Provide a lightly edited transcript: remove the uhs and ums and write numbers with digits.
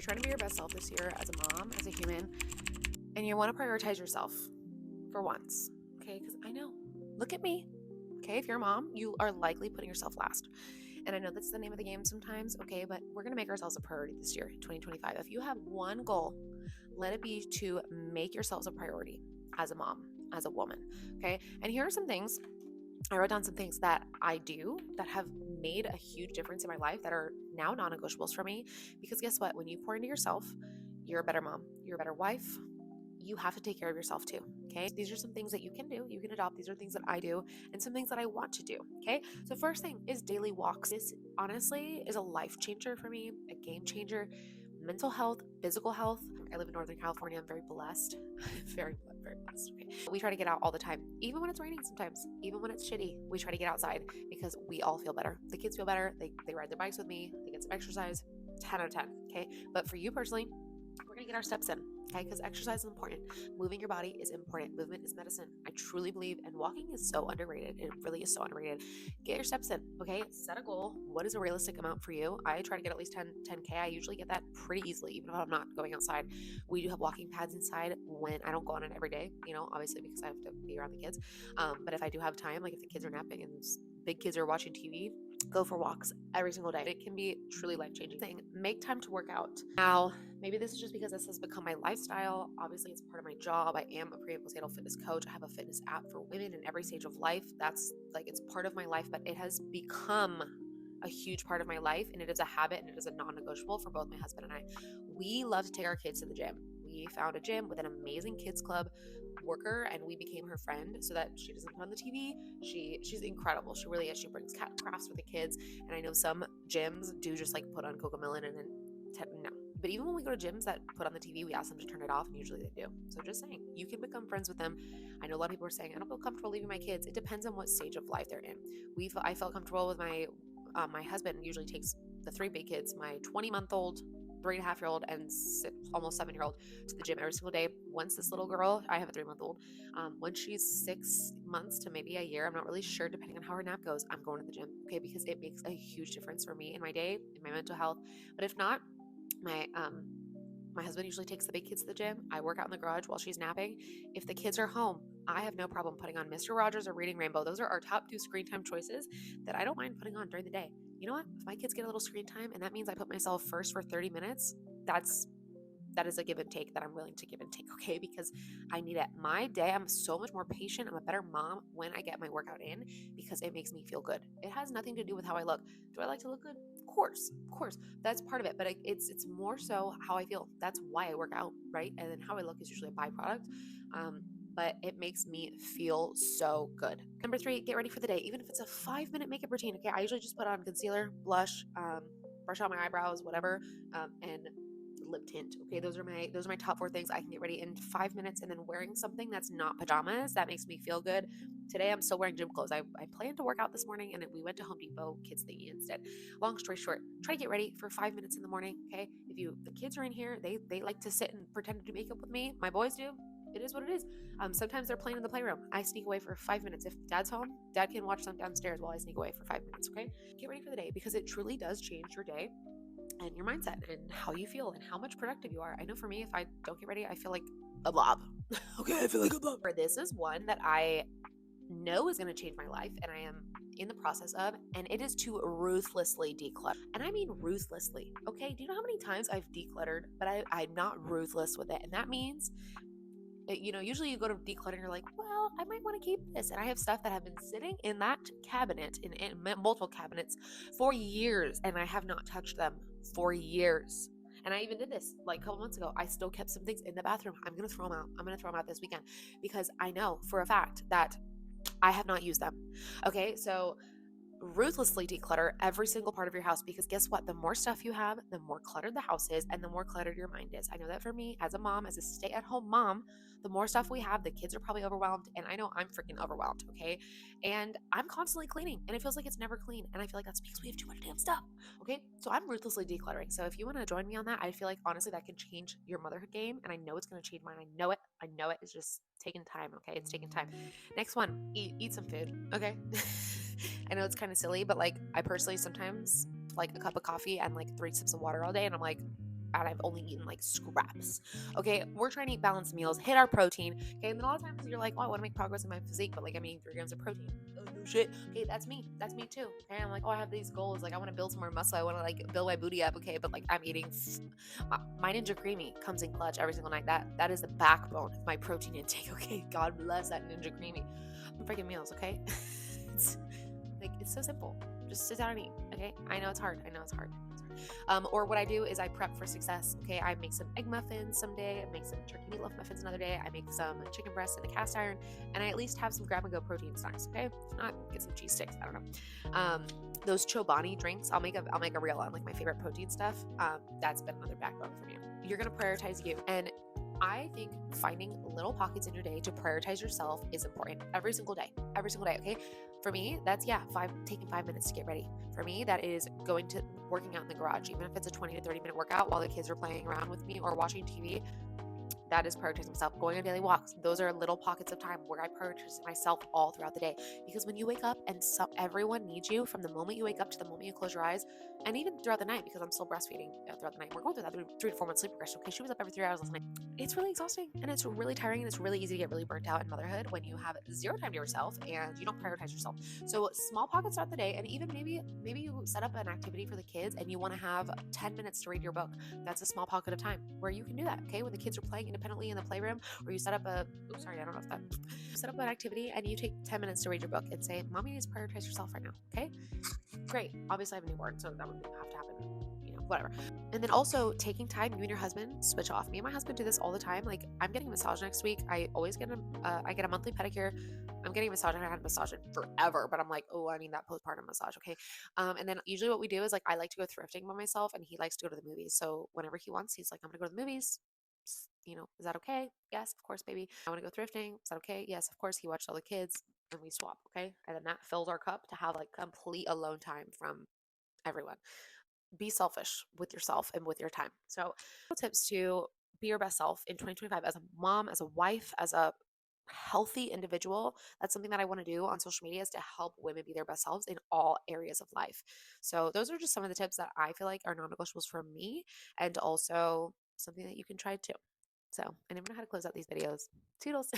You're trying to be your best self this year as a mom, as a human, and you want to prioritize yourself for once, okay? Because I know, look at me, okay? If you're a mom, you are likely putting yourself last. And I know that's the name of the game sometimes, okay? But we're going to make ourselves a priority this year, 2025. If you have one goal, let it be to make yourselves a priority as a mom, as a woman, okay? And here are some things. I wrote down some things that I do that have made a huge difference in my life that are now non-negotiables for me. Because guess what? When you pour into yourself, you're a better mom, you're a better wife. You have to take care of yourself too. Okay. These are some things that you can do. You can adopt. These are things that I do and some things that I want to do. Okay. So, first thing is daily walks. This honestly is a life changer for me, a game changer. Mental health, physical health. I live in Northern California. I'm very blessed. very, very blessed. Okay. We try to get out all the time, even when it's raining sometimes, even when it's shitty. We try to get outside because we all feel better. The kids feel better. They ride their bikes with me. They get some exercise. 10 out of 10. Okay. But for you personally, we're going to get our steps in, okay? Because exercise is important. Moving your body is important. Movement is medicine. I truly believe, and walking is so underrated. It really is so underrated. Get your steps in, okay? Set a goal. What is a realistic amount for you? I try to get at least 10K. I usually get that pretty easily, even if I'm not going outside. We do have walking pads inside when I don't go on it every day, obviously because I have to be around the kids. But if I do have time, like if the kids are napping and big kids are watching TV, go for walks every single day. It can be truly life-changing. Make time to work out. Now, maybe this is just because this has become my lifestyle. Obviously, it's part of my job. I am a pre- and postnatal fitness coach. I have a fitness app for women in every stage of life. That's it's part of my life, but it has become a huge part of my life, and it is a habit and it is a non-negotiable for both my husband and I. We love to take our kids to the gym. We found a gym with an amazing kids club worker, and we became her friend so that she doesn't put on the TV. She's incredible. She really is. She brings crafts for the kids, and I know some gyms do just put on Cocomelon and then no. But even when we go to gyms that put on the TV, we ask them to turn it off, and usually they do. So just saying, you can become friends with them. I know a lot of people are saying, I don't feel comfortable leaving my kids. It depends on what stage of life they're in. I felt comfortable with my husband usually takes the three big kids, my 20-month-old, 3.5-year-old, and almost 7-year-old to the gym every single day. Once this little girl, I have a 3-month-old, when she's 6 months to maybe a year, I'm not really sure, depending on how her nap goes, I'm going to the gym, okay? Because it makes a huge difference for me in my day, in my mental health. But if not, my husband usually takes the big kids to the gym. I work out in the garage while she's napping. If the kids are home, I have no problem putting on Mr. Rogers or Reading Rainbow. Those are our top 2 screen time choices that I don't mind putting on during the day. You know what? If my kids get a little screen time and that means I put myself first for 30 minutes, that is a give and take that I'm willing to give and take, okay? Because I need it. My day, I'm so much more patient. I'm a better mom when I get my workout in because it makes me feel good. It has nothing to do with how I look. Do I like to look good? Of course. That's part of it. But it's more so how I feel. That's why I work out, right? And then how I look is usually a byproduct. But it makes me feel so good. Number 3, get ready for the day. Even if it's a 5-minute makeup routine, okay? I usually just put on concealer, blush, brush out my eyebrows, whatever, and lip tint. Okay, those are my top 4 things I can get ready in 5 minutes, and then wearing something that's not pajamas that makes me feel good. Today I'm still wearing gym clothes. I planned to work out this morning, and we went to Home Depot kids thingy instead. Long story short, try to get ready for 5 minutes in the morning. Okay, if the kids are in here, they like to sit and pretend to do makeup with me. My boys do. It is what it is. Sometimes they're playing in the playroom. I sneak away for 5 minutes. If dad's home, dad can watch them downstairs while I sneak away for 5 minutes. Okay, get ready for the day because it truly does change your day and your mindset and how you feel and how much productive you are. I know for me, if I don't get ready, I feel like a blob. Okay, I feel like a blob. This is one that I know is going to change my life, and I am in the process of, and it is to ruthlessly declutter. And I mean ruthlessly, okay? Do you know how many times I've decluttered, but I'm not ruthless with it? And that means usually you go to declutter and you're like, well, I might want to keep this. And I have stuff that have been sitting in that cabinet, in multiple cabinets for years, and I have not touched them for years. And I even did this a couple months ago. I still kept some things in the bathroom. I'm going to throw them out. I'm going to throw them out this weekend because I know for a fact that I have not used them. Okay, so ruthlessly declutter every single part of your house because guess what? The more stuff you have, the more cluttered the house is and the more cluttered your mind is. I know that for me as a mom, as a stay-at-home mom, the more stuff we have, the kids are probably overwhelmed, and I know I'm freaking overwhelmed, okay? And I'm constantly cleaning and it feels like it's never clean, and I feel like that's because we have too much damn stuff, okay? So I'm ruthlessly decluttering. So if you want to join me on that, I feel like honestly that can change your motherhood game, and I know it's going to change mine. I know it. It's just taking time, okay? It's taking time. Next one, eat some food, okay? I know it's kind of silly, but I personally sometimes like a cup of coffee and 3 sips of water all day, and I'm like, and I've only eaten like scraps. Okay, we're trying to eat balanced meals, hit our protein. Okay, and then a lot of times you're like, oh, I want to make progress in my physique, but like I'm eating 3 grams of protein. Oh no shit. Okay, that's me. That's me too. Okay, I'm like, oh, I have these goals. Like I want to build some more muscle. I want to like build my booty up. Okay, but like I'm eating. My Ninja Creamy comes in clutch every single night. That is the backbone of my protein intake. Okay, God bless that Ninja Creamy. Freaking meals. Okay, it's like it's so simple. Just sit down and eat. Okay, I know it's hard. I know it's hard. Or what I do is I prep for success. Okay, I make some egg muffins someday. I make some turkey meatloaf muffins another day. I make some chicken breast in the cast iron, and I at least have some grab and go protein snacks. Okay, if not, get some cheese sticks. I don't know. Those Chobani drinks. I'll make a reel on like my favorite protein stuff. That's been another backbone for me. You're gonna prioritize you, and I think finding little pockets in your day to prioritize yourself is important every single day. Every single day. Okay. For me, that's taking 5 minutes to get ready. For me, that is working out in the garage, even if it's a 20 to 30-minute workout while the kids are playing around with me or watching TV. That is prioritizing myself. Going on daily walks. Those are little pockets of time where I prioritize myself all throughout the day. Because when you wake up and everyone needs you from the moment you wake up to the moment you close your eyes, and even throughout the night, because I'm still breastfeeding throughout the night. We're going through that 3 to 4 month sleep regression. Okay, she was up every 3 hours last night. It's really exhausting and it's really tiring and it's really easy to get really burnt out in motherhood when you have zero time to yourself and you don't prioritize yourself. So small pockets throughout the day, and even maybe you set up an activity for the kids and you want to have 10 minutes to read your book. That's a small pocket of time where you can do that. Okay, when the kids are playing independently in the playroom, or you set up I don't know if that set up an activity and you take 10 minutes to read your book and say, mommy needs to prioritize yourself right now. Okay, great. Obviously I have a newborn, so that would have to happen, whatever. And then also taking time, you and your husband switch off. Me and my husband do this all the time. Like I'm getting a massage next week. I always get I get a monthly pedicure. I'm getting a massage. I haven't had a massage in forever, but I'm like, oh, I need that postpartum massage. Okay. And then usually what we do is like, I like to go thrifting by myself and he likes to go to the movies. So whenever he wants, he's like, I'm going to go to the movies. Is that okay? Yes, of course, baby. I want to go thrifting. Is that okay? Yes, of course. He watched all the kids and we swap. Okay. And then that fills our cup to have like complete alone time from everyone. Be selfish with yourself and with your time. So, tips to be your best self in 2025 as a mom, as a wife, as a healthy individual. That's something that I want to do on social media, is to help women be their best selves in all areas of life. So, those are just some of the tips that I feel like are non negotiables for me, and also something that you can try too. So, I never know how to close out these videos. Toodles.